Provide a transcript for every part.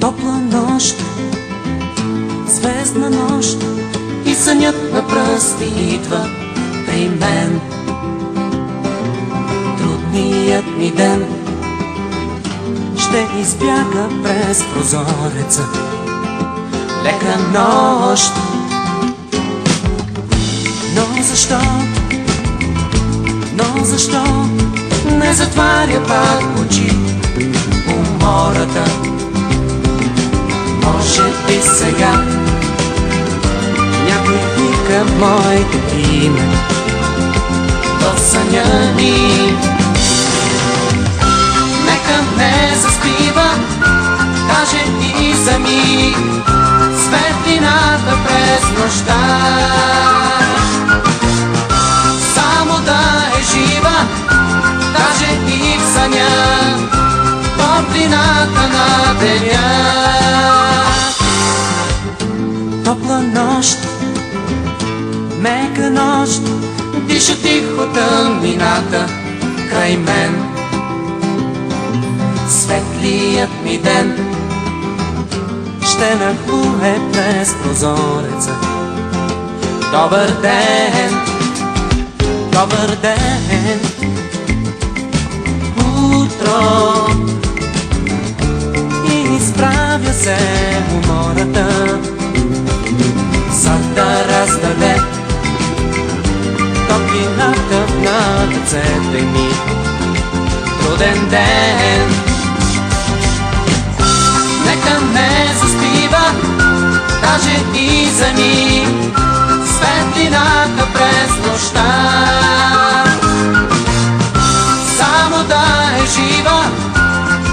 Топла нощ, звездна нощ и сънят на пръсти идва при мен. Трудният ми ден ще избяга през прозореца. Лека нощ, но защо не затваря пак очи умората? Може би сега някой вика моето име в съня ми. Нека не заспива, даже и за миг, светлината през нощта. Само да е жива, даже и в съня, топлината на деня. Топла нощ, мека нощ, диша тихо тъмнината край мен. Светлият ми ден ще нахлуе през прозореца. Добър ден, добър ден, утро. И изправя се умората, за да раздаде топлината на ръцете ми. Труден ден, нека не заспива, даже и за миг, светлината през нощта. Само да е жива,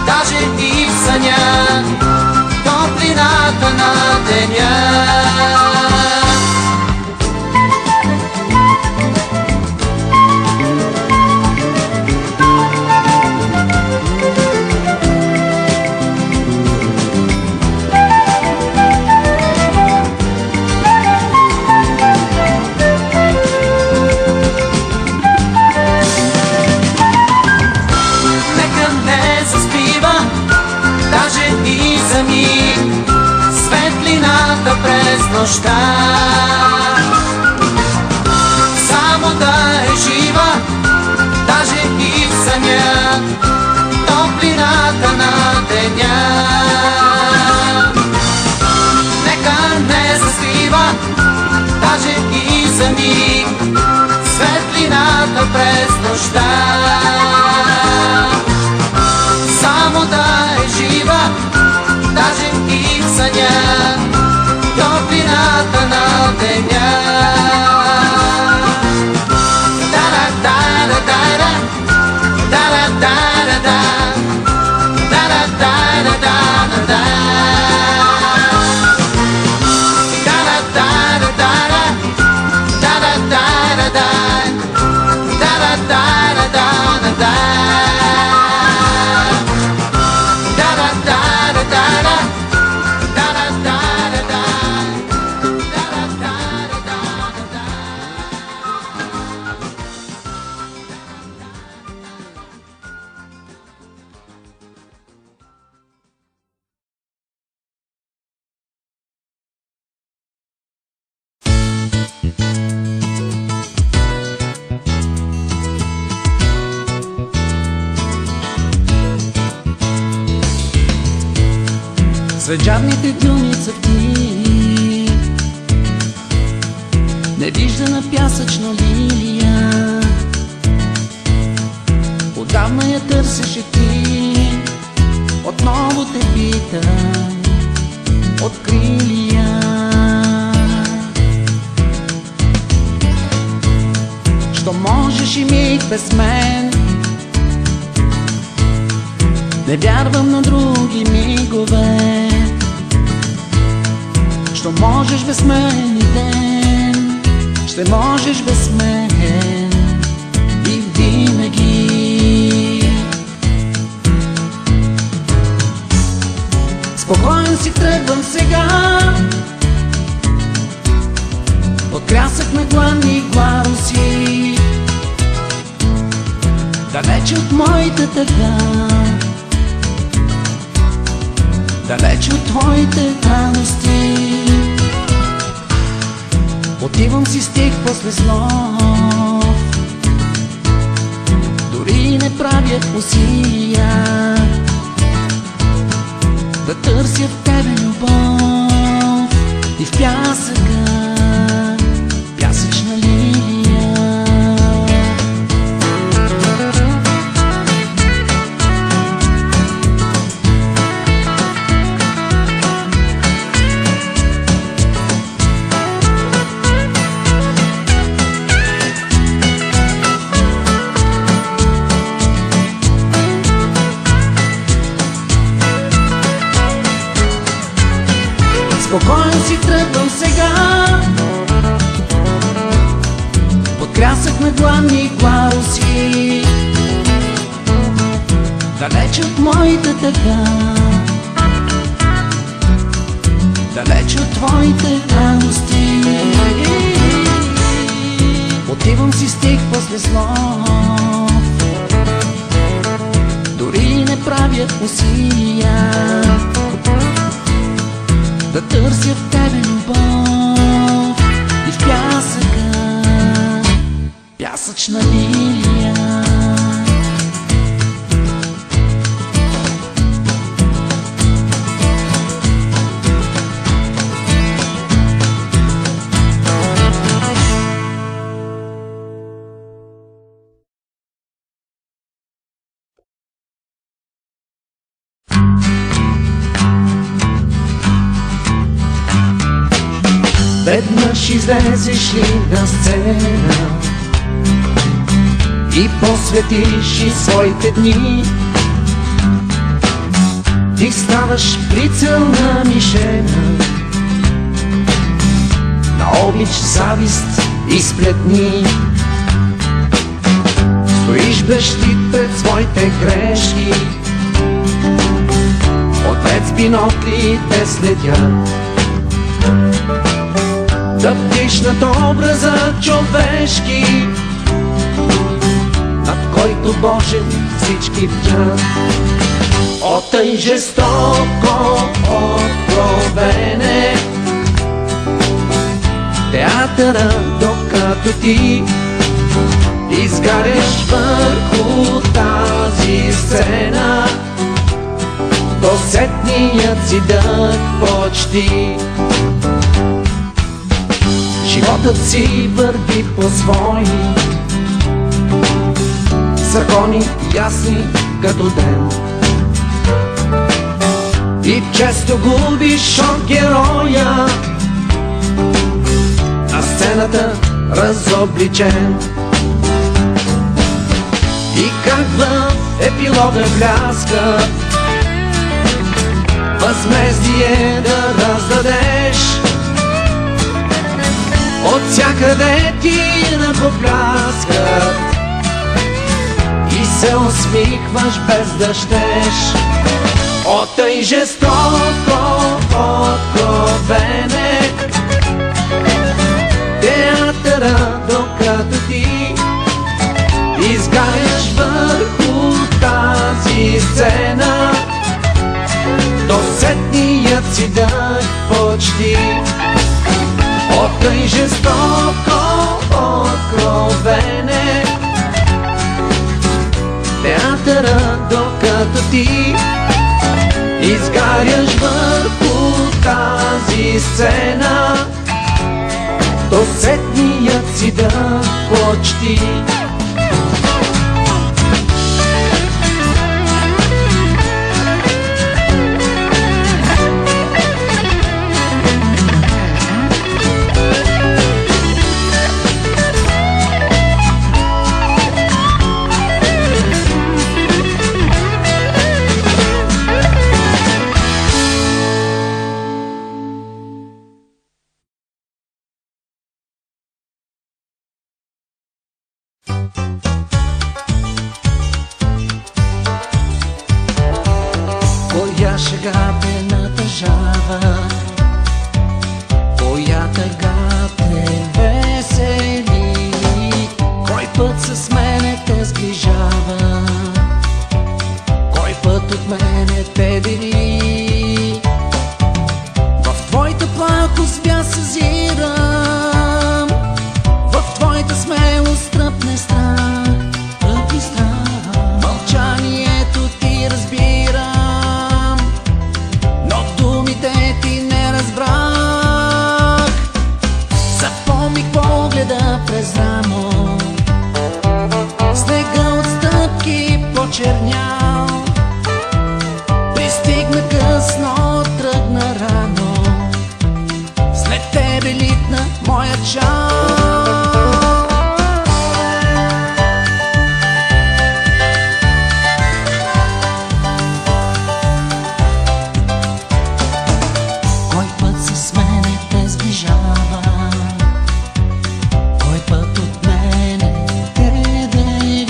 даже и в съня, топлината на деня. Светлината през нощта. Само да е жива, даже и в съня, топлината на деня. Нека не заспива, даже и за миг, светлината през нощта. Само да е жива, даже и в съня, топлината на деня. Свечарните дюни са в ти, невиждана пясъчна лилия. Отдавна я търсеше ти, отново те питам, откри ли я? Що можеш и миг без мен, не вярвам на други мигове. Що можеш без мен и ден, ще можеш без мен и винаги. Спокоен си тръгвам сега, от крясък на гладни гларуси, далече от моята тъга. далеч от твоите радости. Отивам си стих после слов, дори не правя усилия да търся в тебе любов. И в пясъка, пясъчна лилия. Спокоен си тръгвам сега, под крясък на гладни гларуси, далеч от моята тъга, далеч от твоите радости. Отивам си стих после слов, дори не правя усилия да търся в тебе любов. И в пясъка, пясъчна лилия. Веднъж излезеш ли на сцена и посветиш и своите дни, ти ставаш прицелна мишена на обич, завист и сплетни. Стоиш безщит пред своите грешки, отвед с бинокли те следят. Да бдиш над образа човешки, над който Божен всички бдят. О, тъй жестоко откровене, театъра, докато ти изгаряш върху тази сцена, до сетният си дъх почти. Животът си върви по свои закони, ясни като ден, и често губиш от героя на сцената разобличен. И как в епилога бляска възмездие да раздадеш, от всякъде ти ръкопляскат и се усмихваш без да щеш. О, тъй жестоко откровене, театъра, докато ти изгаряш върху тази сцена, до сетният си дъх почти. О, тъй жестоко откровене, театъра, докато ти изгаряш върху тази сцена, до сетният си дъх почти. почернял. Пристигна късно, тръгна рано, след тебе литна моя чал. Кой път с мене те сближава, кой път от мене те дели,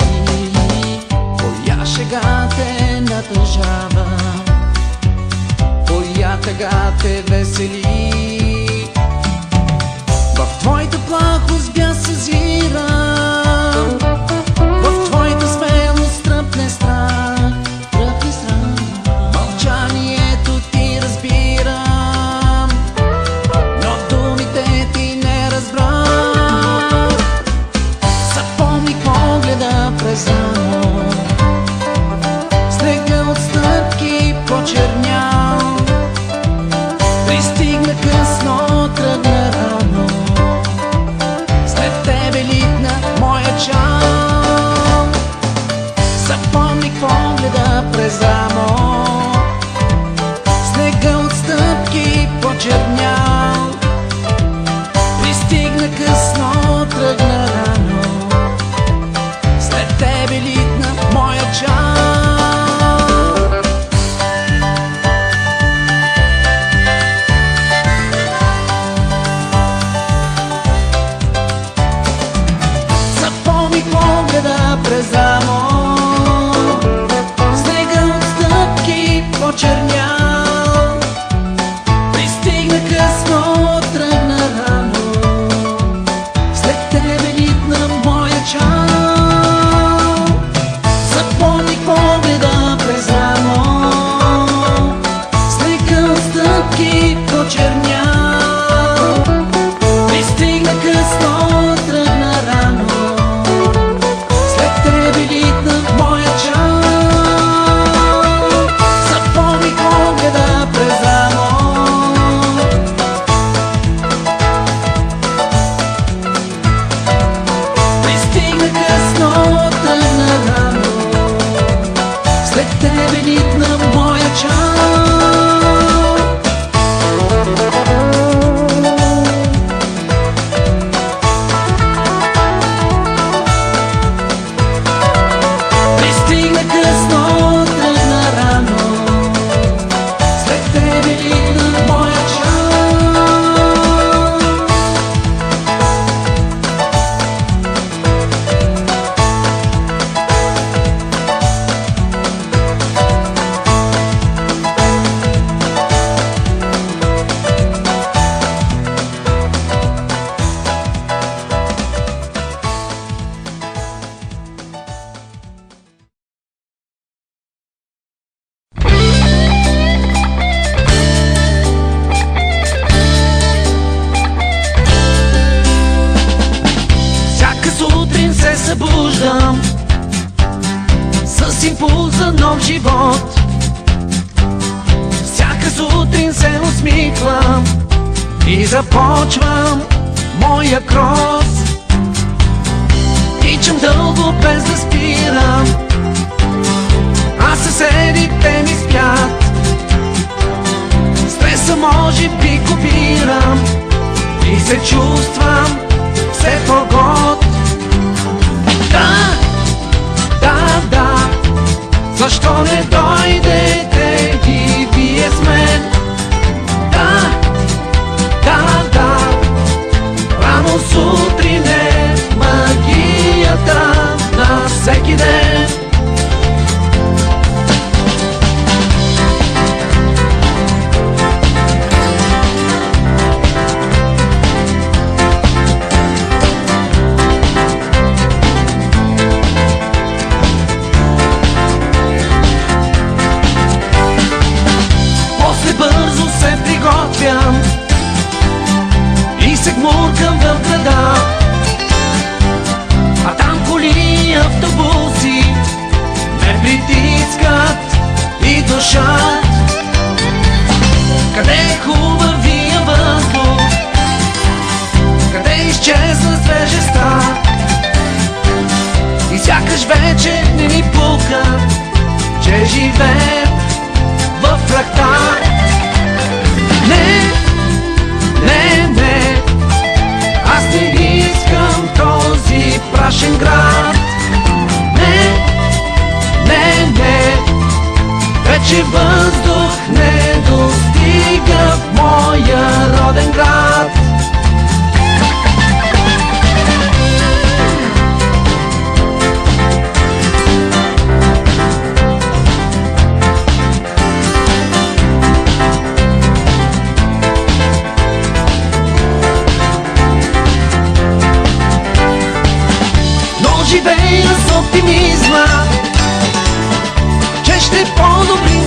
коя шега те натъжава, коя тъга те весели. В твоята плахост бях съзиран, в твоята смелост тръпне страх, тръпне страх. Мълчанието ти разбирам, но думите ти не разбрах. Запомних погледа през рамо, снега от стъпки почернял. Пристигна късно, тръгна рано, след тебе литна моя чал. Запомних погледа през рамо, снега от стъпки почернял. Пристигна късно, тръгна рано, след тебе литна моя чал. Запомних погледа през рамо, снега от стъпки почернял. Пристигна късно, тръгна рано, след тебе литна моя чал. Запомних погледа през рамо, снега от стъпки почернял. Пристигна късно, тръгна рано, след тебе литна моя чал. Запомних погледа през рамо, пристигна късно, тръгна рано, след тебе литна моя чал. Пристигна късно, тръгна рано, след тебе литна моя чал. Всяка сутрин се събуждам с импулс за нов живот. Всяка сутрин се усмихвам и започвам моя крос. Тичам дълго без да спирам, а съседите ми спят. Стреса може би копирам и се чувствам все по-год. Да, защо не дойдете и вие с мен? Да, рано сутрин е магията на всеки ден. После бързо се приготвям и се гмуркам в града, а там коли, автобуси вече не ни пука, че живеем в прахта. Не, не, не, аз не искам този прашен град. Не, не, не, вече въздух не достига в моя роден град. Но живея с оптимизма, че ще подобри